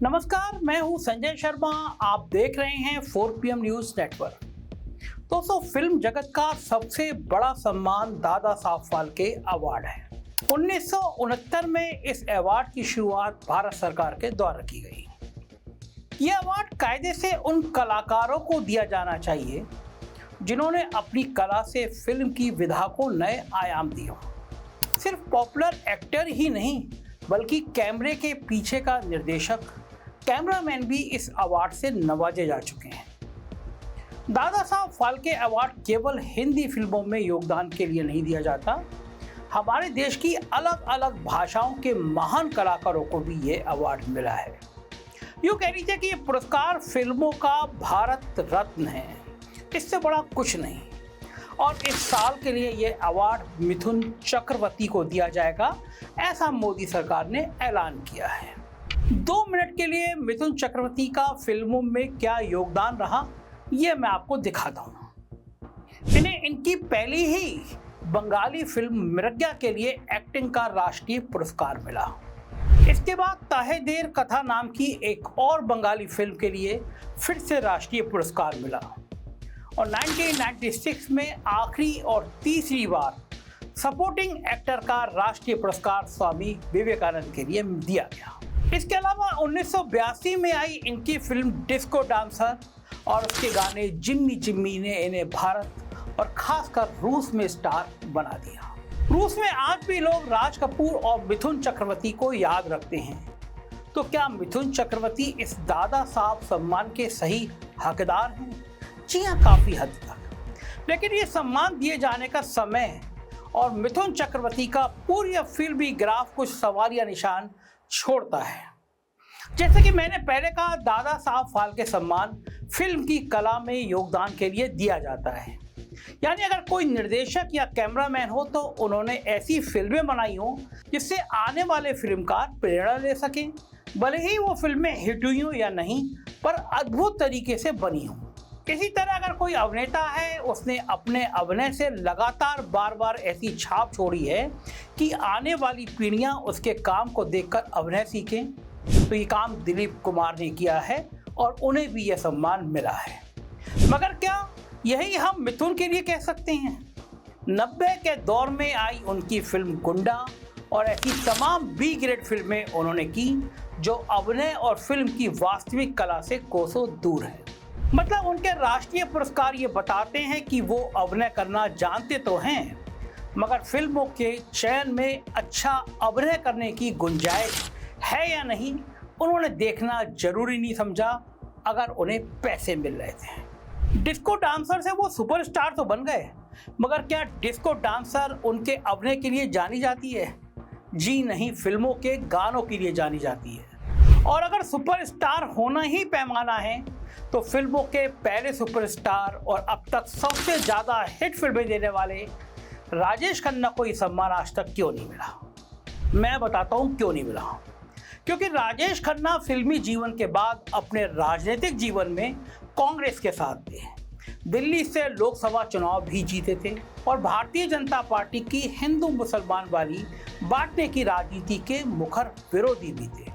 नमस्कार, मैं हूं संजय शर्मा। आप देख रहे हैं 4PM न्यूज नेटवर्क। दोस्तों, फिल्म जगत का सबसे बड़ा सम्मान दादा साहब फाल्के अवार्ड है। 1969 में इस अवार्ड की शुरुआत भारत सरकार के द्वारा की गई। यह अवार्ड कायदे से उन कलाकारों को दिया जाना चाहिए जिन्होंने अपनी कला से फिल्म की विधा को नए आयाम दिए हो। सिर्फ पॉपुलर एक्टर ही नहीं, बल्कि कैमरे के पीछे का निर्देशक, कैमरामैन भी इस अवार्ड से नवाजे जा चुके हैं। दादा साहब फाल्के अवार्ड केवल हिंदी फिल्मों में योगदान के लिए नहीं दिया जाता, हमारे देश की अलग अलग भाषाओं के महान कलाकारों को भी ये अवार्ड मिला है। यूँ कह लीजिए कि ये पुरस्कार फिल्मों का भारत रत्न है, इससे बड़ा कुछ नहीं। और इस साल के लिए ये अवार्ड मिथुन चक्रवर्ती को दिया जाएगा, ऐसा मोदी सरकार ने ऐलान किया है। 2 मिनट के लिए मिथुन चक्रवर्ती का फिल्मों में क्या योगदान रहा, ये मैं आपको दिखाता हूँ। इन्हें इनकी पहली ही बंगाली फिल्म मिर्ग्या के लिए एक्टिंग का राष्ट्रीय पुरस्कार मिला। इसके बाद ताहे देर कथा नाम की एक और बंगाली फिल्म के लिए फिर से राष्ट्रीय पुरस्कार मिला। और 1996 में आखिरी और तीसरी बार सपोर्टिंग एक्टर का राष्ट्रीय पुरस्कार स्वामी विवेकानंद के लिए दिया गया। इसके अलावा 1982 में आई इनकी फिल्म डिस्को डांसर और उसके गाने जिम्मी जिम्मी ने इन्हें भारत और खासकर रूस में स्टार बना दिया। रूस में आज भी लोग राज कपूर और मिथुन चक्रवर्ती को याद रखते हैं। तो क्या मिथुन चक्रवर्ती इस दादा साहब सम्मान के सही हकदार हैं? जी हाँ, काफी हद तक। लेकिन ये सम्मान दिए जाने का समय और मिथुन चक्रवर्ती का पूरी फिल्मी ग्राफ कुछ सवाल या निशान छोड़ता है। जैसे कि मैंने पहले कहा, दादा साहब फाल्के सम्मान फिल्म की कला में योगदान के लिए दिया जाता है। यानी अगर कोई निर्देशक या कैमरामैन हो तो उन्होंने ऐसी फिल्में बनाई हो जिससे आने वाले फिल्मकार प्रेरणा ले सकें। भले ही वो फिल्में हिट हुई हो या नहीं, पर अद्भुत तरीके से बनी हो। इसी तरह अगर कोई अभिनेता है, उसने अपने अभिनय से लगातार बार बार ऐसी छाप छोड़ी है कि आने वाली पीढ़ियां उसके काम को देखकर अभिनय सीखें, तो ये काम दिलीप कुमार ने किया है और उन्हें भी यह सम्मान मिला है। मगर क्या यही हम मिथुन के लिए कह सकते हैं? 90 के दौर में आई उनकी फिल्म गुंडा और ऐसी तमाम बी ग्रेड फिल्में उन्होंने की जो अभिनय और फिल्म की वास्तविक कला से कोसों दूर है। मतलब उनके राष्ट्रीय पुरस्कार ये बताते हैं कि वो अभिनय करना जानते तो हैं, मगर फिल्मों के चयन में अच्छा अभिनय करने की गुंजाइश है या नहीं, उन्होंने देखना जरूरी नहीं समझा अगर उन्हें पैसे मिल रहे थे। डिस्को डांसर से वो सुपरस्टार तो बन गए, मगर क्या डिस्को डांसर उनके अभिनय के लिए जानी जाती है? जी नहीं, फिल्मों के गानों के लिए जानी जाती है। और अगर सुपरस्टार होना ही पैमाना है तो फिल्मों के पहले सुपरस्टार और अब तक सबसे ज़्यादा हिट फिल्में देने वाले राजेश खन्ना को ये सम्मान आज तक क्यों नहीं मिला? मैं बताता हूँ क्यों नहीं मिला। क्योंकि राजेश खन्ना फिल्मी जीवन के बाद अपने राजनीतिक जीवन में कांग्रेस के साथ थे, दिल्ली से लोकसभा चुनाव भी जीते थे और भारतीय जनता पार्टी की हिंदू मुसलमान वाली बांटने की राजनीति के मुखर विरोधी भी थे।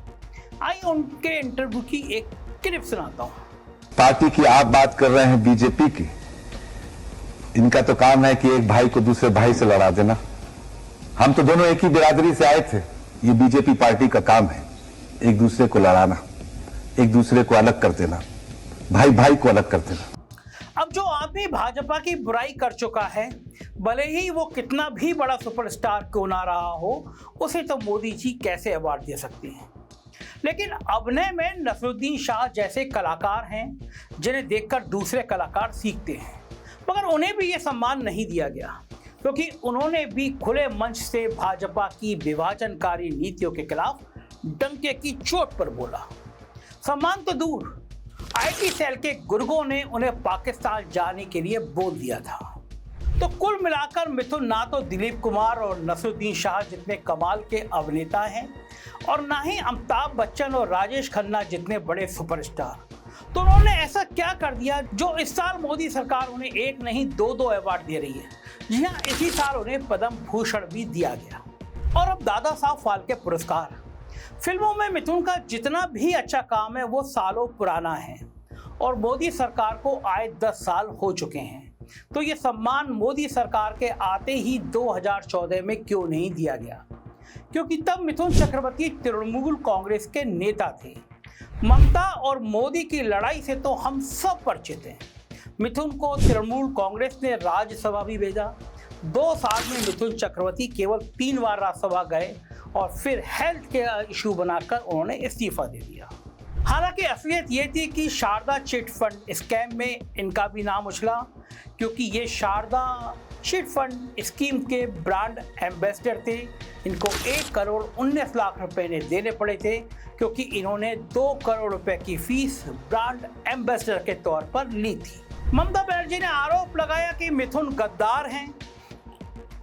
आइए उनके इंटरव्यू की एक क्लिप सुनाता हूँ। पार्टी की आप बात कर रहे हैं, बीजेपी की। इनका तो काम है कि एक भाई को दूसरे भाई से लड़ा देना। हम तो दोनों एक ही बिरादरी से आए थे। ये बीजेपी पार्टी का काम है एक दूसरे को लड़ाना, एक दूसरे को अलग कर देना, भाई भाई को अलग कर देना। अब जो आदमी भाजपा की बुराई कर चुका है, भले ही वो कितना भी बड़ा सुपरस्टार क्यों ना रहा हो, उसे तो मोदी जी कैसे अवार्ड दे सकते हैं। लेकिन अभिनय में नसरुद्दीन शाह जैसे कलाकार हैं जिन्हें देखकर दूसरे कलाकार सीखते हैं, मगर उन्हें भी ये सम्मान नहीं दिया गया क्योंकि उन्होंने भी खुले मंच से भाजपा की विभाजनकारी नीतियों के खिलाफ डंके की चोट पर बोला। सम्मान तो दूर, आईटी सेल के गुर्गों ने उन्हें पाकिस्तान जाने के लिए बोल दिया था। तो कुल मिलाकर मिथुन ना तो दिलीप कुमार और नसरुद्दीन शाह जितने कमाल के अभिनेता हैं और ना ही अमिताभ बच्चन और राजेश खन्ना जितने बड़े सुपरस्टार। तो उन्होंने ऐसा क्या कर दिया जो इस साल मोदी सरकार उन्हें एक नहीं दो अवार्ड दे रही है। जी हाँ, इसी साल उन्हें पद्म भूषण भी दिया गया। और अब दादा साहब फाल्के पुरस्कार, फिल्मों में मिथुन का जितना भी अच्छा काम है वो सालों पुराना है और मोदी सरकार को आए 10 साल हो चुके हैं। तो ये सम्मान मोदी सरकार के आते ही 2014 में क्यों नहीं दिया गया? क्योंकि तब मिथुन चक्रवर्ती तृणमूल कांग्रेस के नेता थे। ममता और मोदी की लड़ाई से तो हम सब परिचित हैं। मिथुन को तृणमूल कांग्रेस ने राज्यसभा भी भेजा। 2 साल में मिथुन चक्रवर्ती केवल 3 बार राज्यसभा गए और फिर हेल्थ के इशू बनाकर उन्होंने इस्तीफा दे दिया। हालांकि असलियत ये थी कि शारदा चिट फंड स्कैम में इनका भी नाम उछला, क्योंकि ये शारदा चिट फंड स्कीम के ब्रांड एम्बेसडर थे। इनको 1 करोड़ 19 लाख रुपए ने देने पड़े थे, क्योंकि इन्होंने 2 करोड़ रुपए की फीस ब्रांड एम्बेसडर के तौर पर ली थी। ममता बनर्जी ने आरोप लगाया कि मिथुन गद्दार हैं,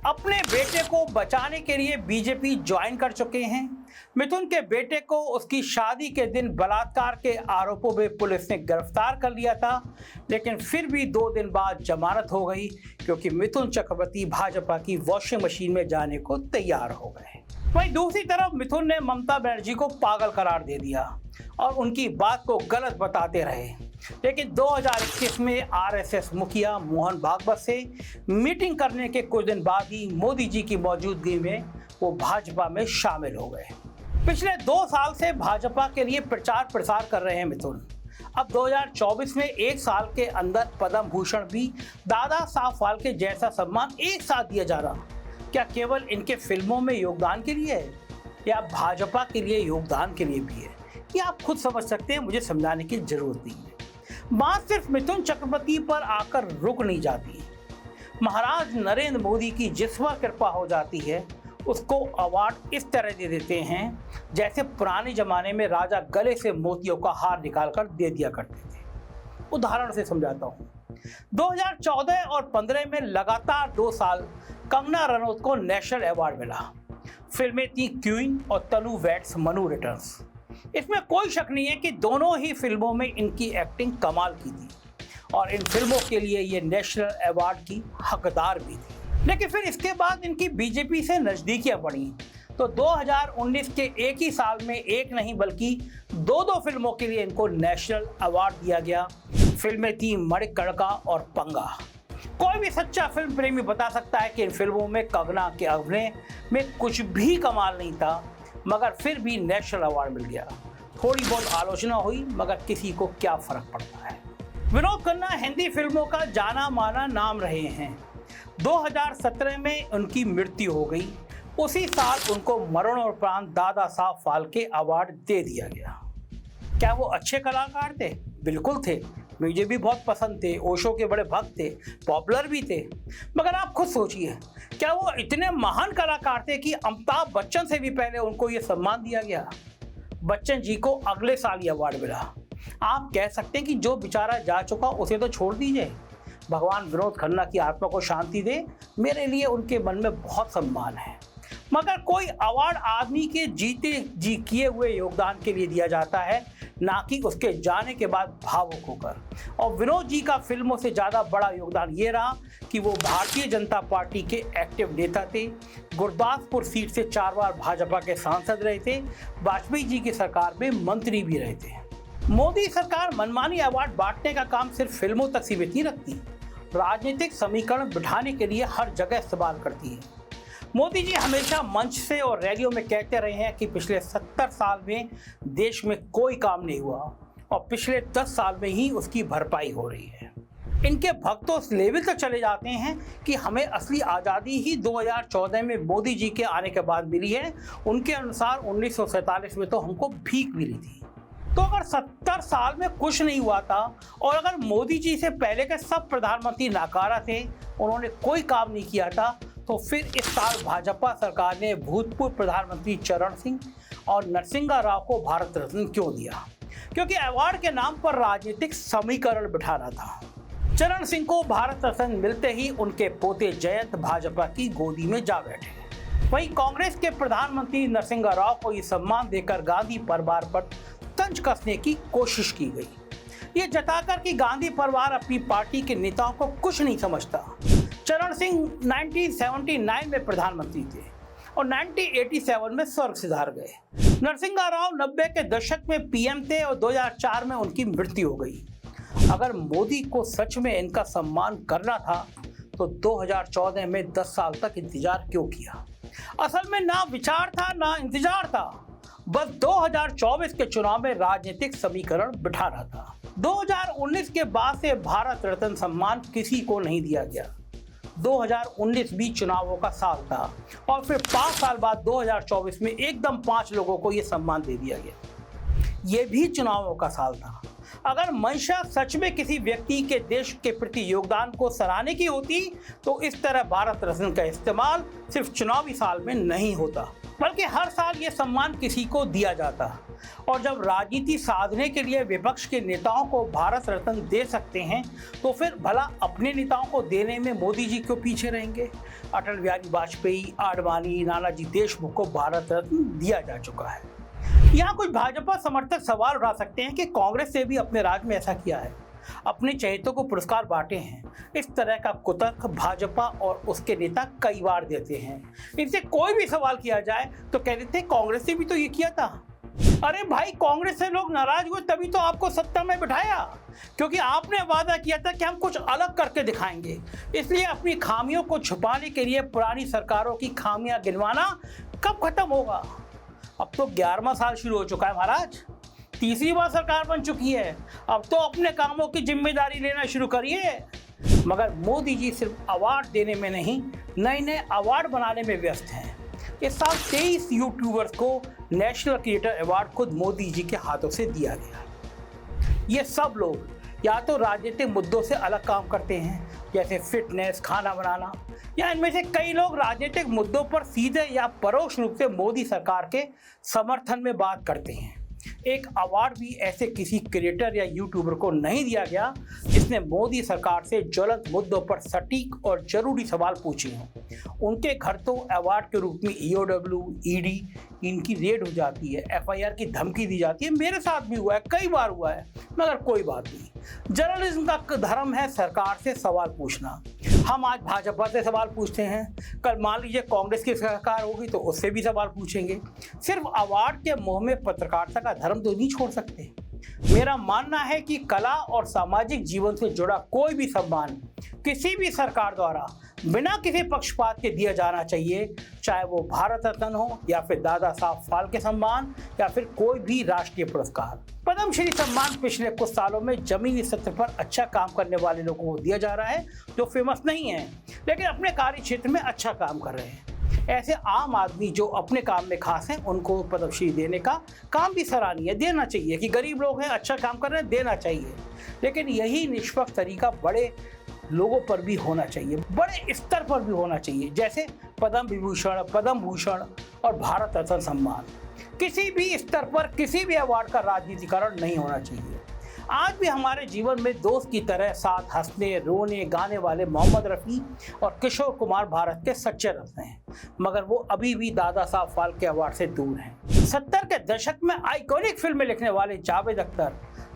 अपने बेटे को बचाने के लिए बीजेपी ज्वाइन कर चुके हैं। मिथुन के बेटे को उसकी शादी के दिन बलात्कार के आरोपों में पुलिस ने गिरफ्तार कर लिया था, लेकिन फिर भी 2 दिन बाद जमानत हो गई, क्योंकि मिथुन चक्रवर्ती भाजपा की वॉशिंग मशीन में जाने को तैयार हो गए। वहीं दूसरी तरफ मिथुन ने ममता बनर्जी को पागल करार दे दिया और उनकी बात को गलत बताते रहे। लेकिन 2021 में आरएसएस मुखिया मोहन भागवत से मीटिंग करने के कुछ दिन बाद ही मोदी जी की मौजूदगी में वो भाजपा में शामिल हो गए। पिछले 2 साल से भाजपा के लिए प्रचार प्रसार कर रहे हैं मिथुन। अब 2024 में 1 साल के अंदर पद्म भूषण भी दादा साहब फाल्के जैसा सम्मान एक साथ दिया जा रहा, क्या केवल इनके फिल्मों में योगदान के लिए है या भाजपा के लिए योगदान के लिए भी है? ये आप खुद समझ सकते हैं, मुझे समझाने की जरूरत नहीं है। बात सिर्फ मिथुन चक्रवर्ती पर आकर रुक नहीं जाती। महाराज नरेंद्र मोदी की जिस पर कृपा हो जाती है उसको अवार्ड इस तरह दे देते हैं जैसे पुराने जमाने में राजा गले से मोतियों का हार निकालकर दे दिया करते थे। उदाहरण से समझाता हूँ। 2014 और 15 में लगातार 2 साल कंगना रनौत को नेशनल अवार्ड मिला। फिल्में थी क्वीन और तनु वेट्स मनु रिटर्न्स। इसमें कोई शक नहीं है कि दोनों ही फिल्मों में इनकी एक्टिंग कमाल की थी और इन फिल्मों के लिए ये नेशनल अवार्ड की हकदार भी थी। लेकिन फिर इसके बाद इनकी बीजेपी से नज़दीकियां बढ़ी, तो 2019 के एक ही साल में एक नहीं बल्कि 2 फिल्मों के लिए इनको नेशनल अवार्ड दिया गया। फिल्में थी मणिकर्णिका और पंगा। कोई भी सच्चा फिल्म प्रेमी बता सकता है कि इन फिल्मों में कंगना के अभिनय में कुछ भी कमाल नहीं था, मगर फिर भी नेशनल अवार्ड मिल गया। थोड़ी बहुत आलोचना हुई, मगर किसी को क्या फर्क पड़ता है। विनोद खन्ना हिंदी फिल्मों का जाना माना नाम रहे हैं। 2017 में उनकी मृत्यु हो गई। उसी साल उनको मरणोपरांत दादा साहब फाल्के अवार्ड दे दिया गया। क्या वो अच्छे कलाकार थे? बिल्कुल थे। मुझे भी बहुत पसंद थे, ओशो के बड़े भक्त थे, पॉपुलर भी थे। मगर आप खुद सोचिए, क्या वो इतने महान कलाकार थे कि अमिताभ बच्चन से भी पहले उनको ये सम्मान दिया गया? बच्चन जी को अगले साल ये अवार्ड मिला। आप कह सकते हैं कि जो बेचारा जा चुका उसे तो छोड़ दीजिए, भगवान विनोद खन्ना की आत्मा को शांति दे। मेरे लिए उनके मन में बहुत सम्मान है। मगर कोई अवार्ड आदमी के जीते जी किए हुए योगदान के लिए दिया जाता है, ना कि उसके जाने के बाद भावुक होकर। और विनोद जी का फिल्मों से ज़्यादा बड़ा योगदान ये रहा कि वो भारतीय जनता पार्टी के एक्टिव नेता थे। गुरदासपुर सीट से 4 बार भाजपा के सांसद रहे थे। वाजपेयी जी की सरकार में मंत्री भी रहे थे। मोदी सरकार मनमानी अवार्ड बांटने का काम सिर्फ फिल्मों तक सीमित नहीं रखती, राजनीतिक समीकरण बिठाने के लिए हर जगह इस्तेमाल करती है। मोदी जी हमेशा मंच से और रैलियों में कहते रहे हैं कि पिछले 70 साल में देश में कोई काम नहीं हुआ और पिछले 10 साल में ही उसकी भरपाई हो रही है। इनके भक्त उस लेवल तक चले जाते हैं कि हमें असली आज़ादी ही 2014 में मोदी जी के आने के बाद मिली है। उनके अनुसार 1947 में तो हमको भीख मिली थी। तो अगर 70 साल में कुछ नहीं हुआ था और अगर मोदी जी से पहले के सब प्रधानमंत्री नाकारा थे, उन्होंने कोई काम नहीं किया था, तो फिर इस साल भाजपा सरकार ने भूतपूर्व प्रधानमंत्री चरण सिंह और नरसिंहा राव को भारत रत्न क्यों दिया? क्योंकि अवार्ड के नाम पर राजनीतिक समीकरण बिठाना था। चरण सिंह को भारत रत्न मिलते ही उनके पोते जयंत भाजपा की गोदी में जा बैठे। वहीं कांग्रेस के प्रधानमंत्री नरसिंहा राव को ये सम्मान देकर गांधी परिवार पर तंज कसने की कोशिश की गई, ये जताकर कि गांधी परिवार अपनी पार्टी के नेताओं को कुछ नहीं समझता। चरण सिंह 1979 में प्रधानमंत्री थे। और 1987 में स्वर्ग सिधार गए। नरसिंहा राव 90 के दशक में पीएम थे और 2004 में उनकी मृत्यु हो गई। अगर मोदी को सच में इनका सम्मान करना था तो 2014 में 10 साल तक इंतजार क्यों किया? असल में ना विचार था ना इंतजार था, बस 2024 के चुनाव में राजनीतिक समीकरण बिठा रहा था। 2019 के बाद से भारत रत्न सम्मान किसी को नहीं दिया गया। 2019 भी चुनावों का साल था और फिर 5 साल बाद 2024 में एकदम 5 लोगों को यह सम्मान दे दिया गया। ये भी चुनावों का साल था। अगर मंशा सच में किसी व्यक्ति के देश के प्रति योगदान को सराहने की होती तो इस तरह भारत रत्न का इस्तेमाल सिर्फ चुनावी साल में नहीं होता, बल्कि हर साल ये सम्मान किसी को दिया जाता। और जब राजनीति साधने के लिए विपक्ष के नेताओं को भारत रत्न दे सकते हैं तो फिर भला अपने नेताओं को देने में मोदी जी क्यों पीछे रहेंगे? अटल बिहारी वाजपेयी, आडवाणी, नानाजी देशमुख को भारत रत्न दिया जा चुका है। यहाँ कुछ भाजपा समर्थक सवाल उठा सकते हैं कि कांग्रेस ने भी अपने राज में ऐसा किया है, अपने चहेतों को पुरस्कार बांटे हैं। इस तरह का कुतर्क भाजपा और उसके नेता कई बार देते हैं। इनसे कोई भी सवाल किया जाए तो कह देते हैं कांग्रेस ने भी तो ये किया था। अरे भाई, कांग्रेस से लोग नाराज हुए तभी तो आपको सत्ता में बिठाया, क्योंकि आपने वादा किया था कि हम कुछ अलग करके दिखाएंगे। इसलिए अपनी खामियों को छुपाने के लिए पुरानी सरकारों की खामियां गिनवाना कब खत्म होगा? अब तो 11वां साल शुरू हो चुका है महाराज, 3री बार सरकार बन चुकी है। अब तो अपने कामों की जिम्मेदारी लेना शुरू करिए। मगर मोदी जी सिर्फ अवार्ड देने में नहीं, नए नए अवार्ड बनाने में व्यस्त हैं। इस साल 23 यूट्यूबर्स को नेशनल क्रिएटर अवार्ड खुद मोदी जी के हाथों से दिया गया। ये सब लोग या तो राजनीतिक मुद्दों से अलग काम करते हैं, जैसे फिटनेस, खाना बनाना, या इनमें से कई लोग राजनीतिक मुद्दों पर सीधे या परोक्ष रूप से मोदी सरकार के समर्थन में बात करते हैं। एक अवार्ड भी ऐसे किसी क्रिएटर या यूट्यूबर को नहीं दिया गया जिसने मोदी सरकार से ज्वलंत मुद्दों पर सटीक और जरूरी सवाल पूछे हों। उनके घर तो अवार्ड के रूप में EOW, ED इनकी रेड हो जाती है, FIR की धमकी दी जाती है। मेरे साथ भी हुआ है, कई बार हुआ है, मगर कोई बात नहीं। जर्नलिज्म का धर्म है सरकार से सवाल पूछना। हम आज भाजपा से सवाल पूछते हैं, कल मान लीजिए कांग्रेस की सरकार होगी तो उससे भी सवाल पूछेंगे। सिर्फ अवार्ड के मोह में पत्रकारिता का धर्म तो नहीं छोड़ सकते। मेरा मानना है कि कला और सामाजिक जीवन से जुड़ा कोई भी सम्मान किसी भी सरकार द्वारा बिना किसी पक्षपात के दिया जाना चाहिए, चाहे वो भारत रत्न हो या फिर दादा साहब फाल्के सम्मान या फिर कोई भी राष्ट्रीय पुरस्कार। पद्मश्री सम्मान पिछले कुछ सालों में जमीनी स्तर पर अच्छा काम करने वाले लोगों को दिया जा रहा है जो फेमस नहीं है लेकिन अपने कार्य क्षेत्र में अच्छा काम कर रहे हैं। ऐसे आम आदमी जो अपने काम में खास हैं उनको पद्मश्री देने का काम भी सराहनीय देना चाहिए कि गरीब लोग हैं, अच्छा काम कर रहे हैं, देना चाहिए। लेकिन यही निष्पक्ष तरीका बड़े लोगों पर भी होना चाहिए, बड़े स्तर पर भी होना चाहिए, जैसे पद्म विभूषण, पद्म भूषण और भारत रत्न सम्मान। किसी भी स्तर पर किसी भी अवार्ड का राजनीतिकरण नहीं होना चाहिए। आज भी हमारे जीवन में दोस्त की तरह साथ हंसने, रोने, गाने वाले मोहम्मद रफ़ी और किशोर कुमार भारत के सच्चे रत्न हैं, मगर वो अभी भी दादा साहब फाल्के अवार्ड से दूर हैं। 70 के दशक में आइकॉनिक फिल्में लिखने वाले जावेद अख्तर,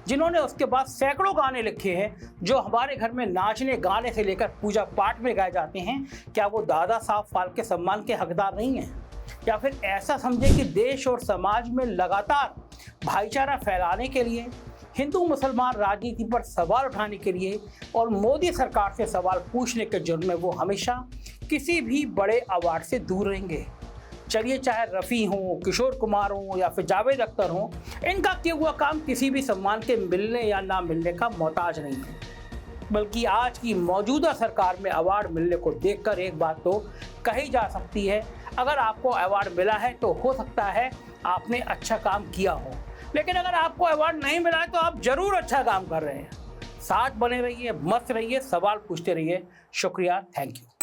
जिन्होंने उसके बाद सैकड़ों गाने लिखे हैं जो हमारे घर में नाचने गाने से लेकर पूजा पाठ में गाए जाते हैं, क्या वो दादा साहब फाल्के सम्मान के हकदार नहीं हैं? या फिर ऐसा समझे कि देश और समाज में लगातार भाईचारा फैलाने के लिए, हिंदू मुसलमान राजनीति पर सवाल उठाने के लिए और मोदी सरकार से सवाल पूछने के जुर्म में वो हमेशा किसी भी बड़े अवार्ड से दूर रहेंगे? चलिए, चाहे रफ़ी हों, किशोर कुमार हों या फिर जावेद अख्तर हों, इनका किया हुआ काम किसी भी सम्मान के मिलने या ना मिलने का मोहताज नहीं है। बल्कि आज की मौजूदा सरकार में अवार्ड मिलने को देखकर एक बात तो कही जा सकती है, अगर आपको अवार्ड मिला है तो हो सकता है आपने अच्छा काम किया हो, लेकिन अगर आपको अवार्ड नहीं मिला है तो आप जरूर अच्छा काम कर रहे हैं। साथ बने रहिए, मस्त रहिए, सवाल पूछते रहिए। शुक्रिया, थैंक यू।